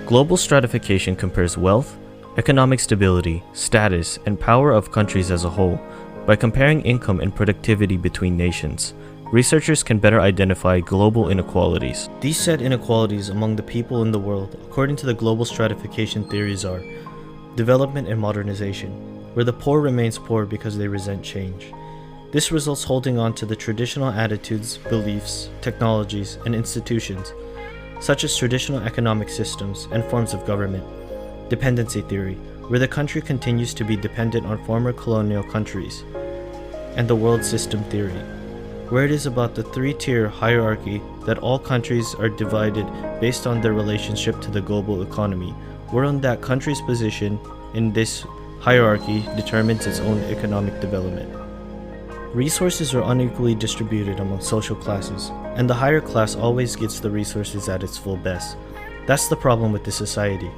Global stratification compares wealth, economic stability, status, and power of countries as a whole. By comparing income and productivity between nations, researchers can better identify global inequalities. These said inequalities among the people in the world, according to the global stratification theories, are development and modernization, where the poor remains poor because they resent change. This results holding on to the traditional attitudes, beliefs, technologies, and institutions, such as traditional economic systems and forms of government. Dependency theory, where the country continues to be dependent on former colonial countries. And the world system theory, where it is about the three-tier hierarchy that all countries are divided based on their relationship to the global economy, wherein that country's position in this hierarchy determines its own economic development. Resources are unequally distributed among social classes, and the higher class always gets the resources at its full best. That's the problem with this society.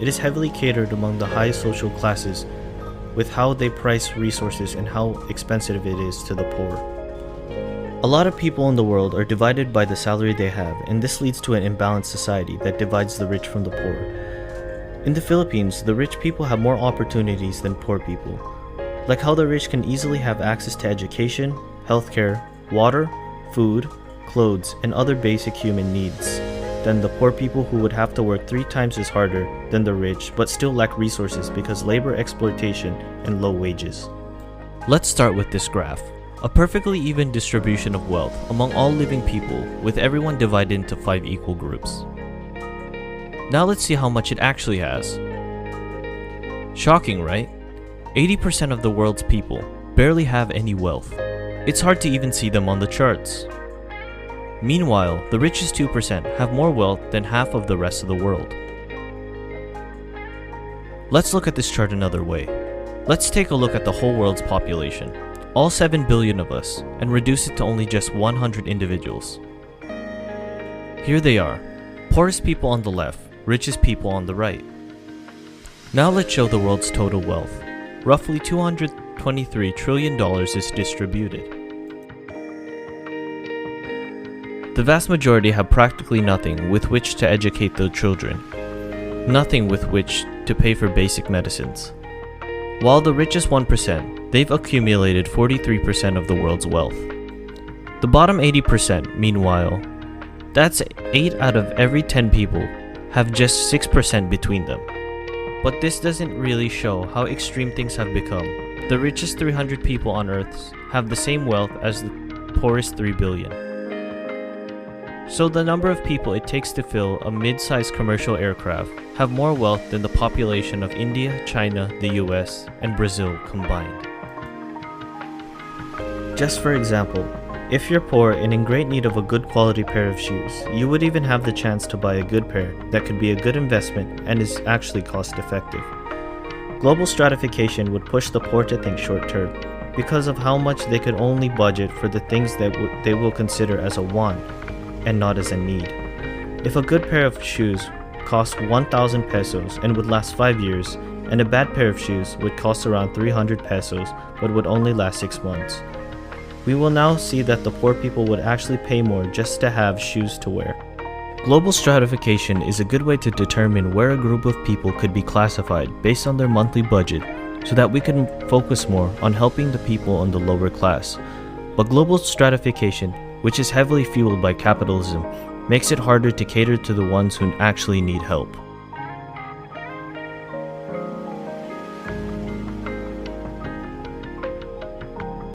It is heavily catered among the high social classes with how they price resources and how expensive it is to the poor. A lot of people in the world are divided by the salary they have, and this leads to an imbalanced society that divides the rich from the poor. In the Philippines, the rich people have more opportunities than poor people. Like how the rich can easily have access to education, healthcare, water, food, clothes, and other basic human needs, than the poor people who would have to work 3 times as harder than the rich but still lack resources because labor exploitation and low wages. Let's start with this graph. A perfectly even distribution of wealth among all living people, with everyone divided into 5 equal groups. Now let's see how much it actually has. Shocking, right? 80% of the world's people barely have any wealth. It's hard to even see them on the charts. Meanwhile, the richest 2% have more wealth than half of the rest of the world. Let's look at this chart another way. Let's take a look at the whole world's population, all 7 billion of us, and reduce it to only just 100 individuals. Here they are, poorest people on the left, richest people on the right. Now let's show the world's total wealth. Roughly $223 trillion is distributed. The vast majority have practically nothing with which to educate their children, nothing with which to pay for basic medicines. While the richest 1%, they've accumulated 43% of the world's wealth. The bottom 80%, meanwhile, that's 8 out of every 10 people, have just 6% between them. But this doesn't really show how extreme things have become. The richest 300 people on Earth have the same wealth as the poorest 3 billion. So the number of people it takes to fill a mid-sized commercial aircraft have more wealth than the population of India, China, the US, and Brazil combined. Just for example, if you're poor and in great need of a good quality pair of shoes, you would even have the chance to buy a good pair that could be a good investment and is actually cost effective. Global stratification would push the poor to think short term because of how much they could only budget for the things that they will consider as a want and not as a need. If a good pair of shoes cost 1,000 pesos and would last 5 years, and a bad pair of shoes would cost around 300 pesos but would only last 6 months, we will now see that the poor people would actually pay more just to have shoes to wear. Global stratification is a good way to determine where a group of people could be classified based on their monthly budget so that we can focus more on helping the people in the lower class. But global stratification, which is heavily fueled by capitalism, makes it harder to cater to the ones who actually need help.